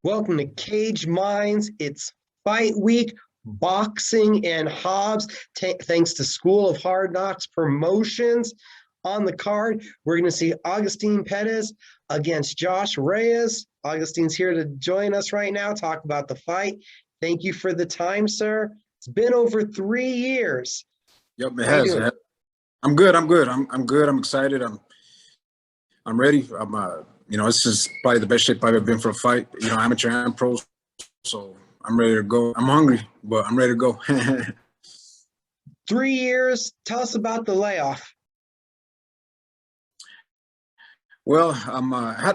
Welcome to Cage Minds. It's fight week, boxing and Hobbs. Thanks to School of Hard Knocks Promotions. On the card, we're going to see Augustine Perez against Josh Reyes. Augustine's here to join us right now, talk about the fight. Thank you for the time, sir. It's been over 3 years. Yep, it has. I'm good. I'm good. I'm good. I'm excited. I'm ready. This is probably the best shape I've ever been for a fight. Amateur and pro. So I'm ready to go. I'm hungry, but I'm ready to go. 3 years. Tell us about the layoff. Well, I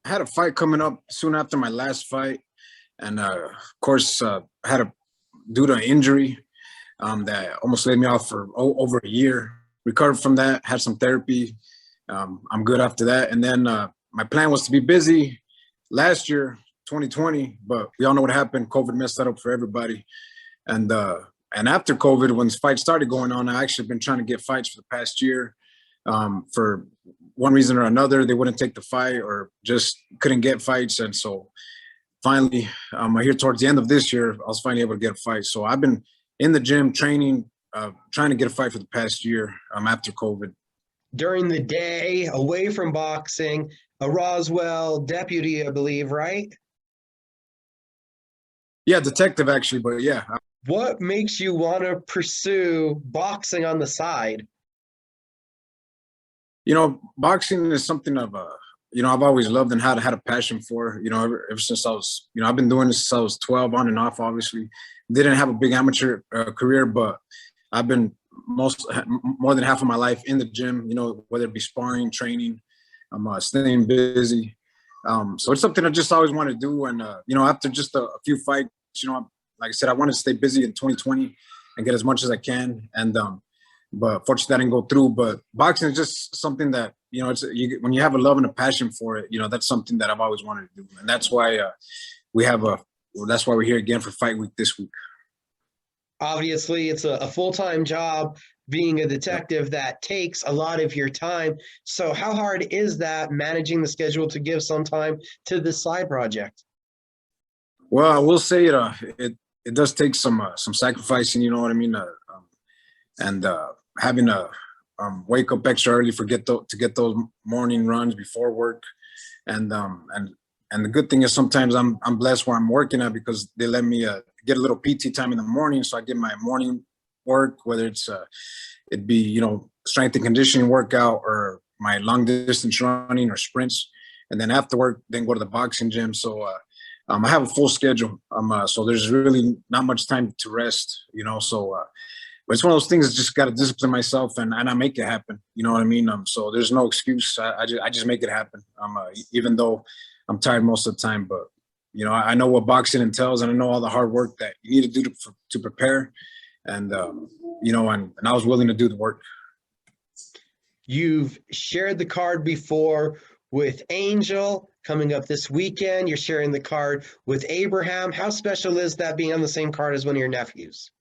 had a fight coming up soon after my last fight, and of course, I had to due to an injury that almost laid me off for over a year. Recovered from that, had some therapy. I'm good after that, and then my plan was to be busy last year, 2020, but we all know what happened. COVID messed that up for everybody, and after COVID, when fights started going on, I actually been trying to get fights for the past year. For one reason or another, they wouldn't take the fight or just couldn't get fights. And so finally, here towards the end of this year, I was finally able to get a fight. So I've been in the gym training, trying to get a fight for the past year after COVID. During the day, away from boxing, a Roswell deputy, I believe, right? Yeah, detective actually, but yeah. What makes you want to pursue boxing on the side? Boxing is something I've always loved and had a passion for, ever since I was, I've been doing this since I was 12 on and off, obviously. Didn't have a big amateur career, but I've been more than half of my life in the gym, whether it be sparring, training, staying busy. So it's something I just always want to do. And, after just a few fights, like I said, I wanted to stay busy in 2020 and get as much as I can. And, but fortunately that didn't go through. But boxing is just something that, when you have a love and a passion for it, that's something that I've always wanted to do. And that's why that's why we're here again for Fight Week this week. Obviously, it's a full-time job being a detective that takes a lot of your time. So how hard is that managing the schedule to give some time to this side project? Well, I will say it does take some sacrificing, you know what I mean? And having to wake up extra early to get those morning runs before work, and the good thing is sometimes I'm blessed where I'm working at because they let me get a little PT time in the morning, so I get my morning work, whether it'd be strength and conditioning workout or my long distance running or sprints, and then after work then go to the boxing gym. So I have a full schedule, so there's really not much time to rest, but it's one of those things that just got to discipline myself and I make it happen. You know what I mean? So there's no excuse. I just make it happen. Even though I'm tired most of the time, but I know what boxing entails and I know all the hard work that you need to do to prepare. And, and I was willing to do the work. You've shared the card before with Angel coming up this weekend. You're sharing the card with Abraham. How special is that being on the same card as one of your nephews?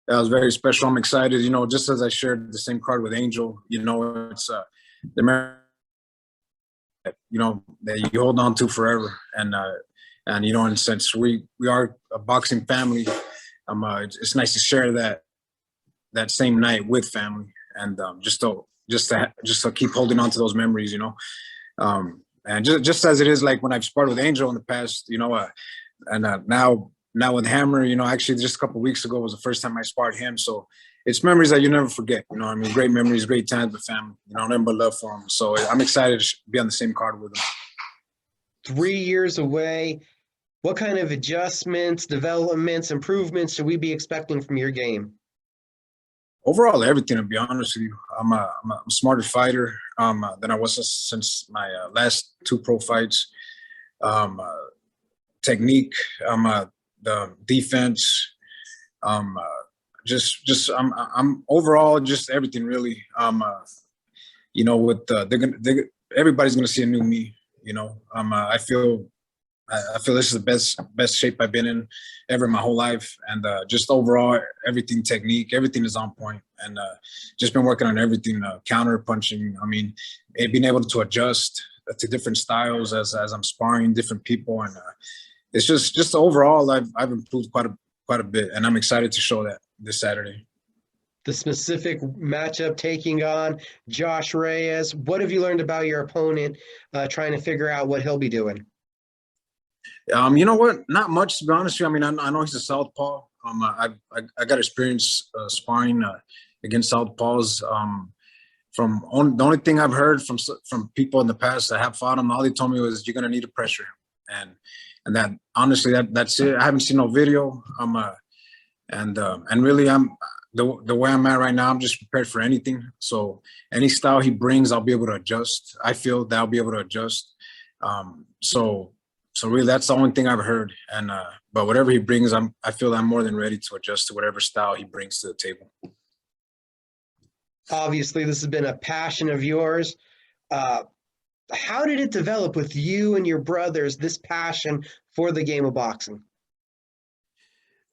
That was very special. I'm excited, just as I shared the same card with Angel, it's the memory that you hold on to forever. And since we are a boxing family, it's nice to share that same night with family and just to keep holding on to those memories, and just as it is like when I've sparred with Angel in the past, now with Hammer, actually just a couple of weeks ago was the first time I sparred him. So it's memories that you never forget. Great memories, great times with family. Nothing but love for him. So I'm excited to be on the same card with him. 3 years away. What kind of adjustments, developments, improvements should we be expecting from your game? Overall, everything, to be honest with you. I'm a smarter fighter than I was since my last 2 pro fights. Technique, the defense, I'm overall just everything really. Everybody's gonna see a new me. I feel this is the best shape I've been in ever in my whole life, and just overall everything, technique, everything is on point, and just been working on everything, counter punching. Being able to adjust to different styles as I'm sparring different people, and it's just overall I've improved quite a bit, and I'm excited to show that this Saturday. The specific matchup taking on Josh Reyes. What have you learned about your opponent, trying to figure out what he'll be doing? You know what? Not much, to be honest with you. I mean, I know he's a southpaw. I got experience sparring against southpaws. The only thing I've heard from people in the past that have fought him, all they told me was you're gonna need to pressure him, and that honestly that's it. I haven't seen no video. And really the way I'm at right now, I'm just prepared for anything. So any style he brings, I'll be able to adjust. I feel that I'll be able to adjust. So really, that's the only thing I've heard. And but whatever he brings, I feel I'm more than ready to adjust to whatever style he brings to the table. Obviously, this has been a passion of yours. How did it develop with you and your brothers, this passion for the game of boxing?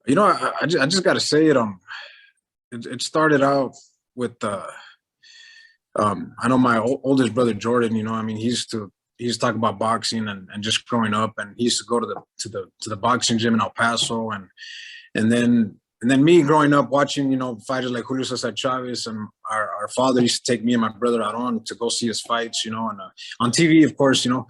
You know, I just got to say it. It started out with I know my oldest brother Jordan. You know, I mean, he used to talk about boxing and just growing up, and he used to go to the boxing gym in El Paso, and then me growing up watching, you know, fighters like Julio Cesar Chavez, and our father used to take me and my brother out to go see his fights, you know, and on TV, of course, you know,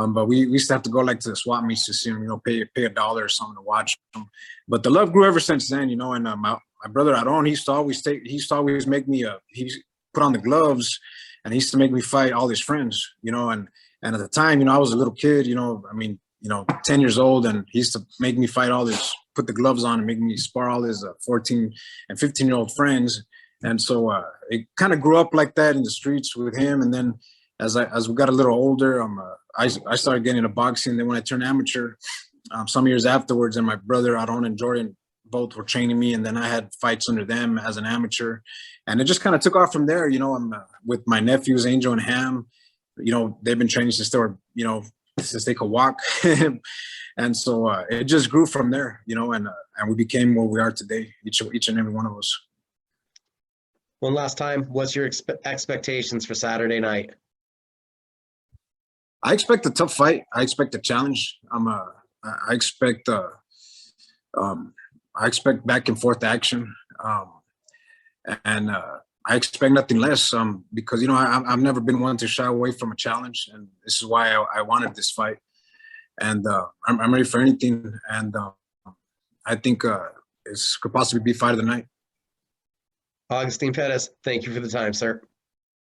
but we used to have to go like to the swap meets to see him, you know, pay $1 or something to watch him. But the love grew ever since then, you know, and my brother Aaron, he used to always make me he put on the gloves, and he used to make me fight all his friends, you know, and at the time, you know, I was a little kid, you know, I mean, you know, 10 years old, and he used to make me fight all his, put the gloves on and make me spar all his 14 and 15-year-old friends. And so it kind of grew up like that in the streets with him. And then as we got a little older, I started getting into boxing. Then when I turned amateur, some years afterwards, and my brother Aaron and Jordan both were training me, and then I had fights under them as an amateur, and it just kind of took off from there. You know, I'm with my nephews Angel and Ham. You know, they've been training since they were, you know, since they could walk. And so it just grew from there, you know, and we became where we are today, each and every one of us. One last time, what's your expectations for Saturday night? I expect a tough fight. I expect a challenge. I expect back and forth action, and I expect nothing less. Because, you know, I've never been one to shy away from a challenge, and this is why I wanted this fight. And I'm ready for anything. And I think it could possibly be fight of the night. Augustine Perez, thank you for the time, sir.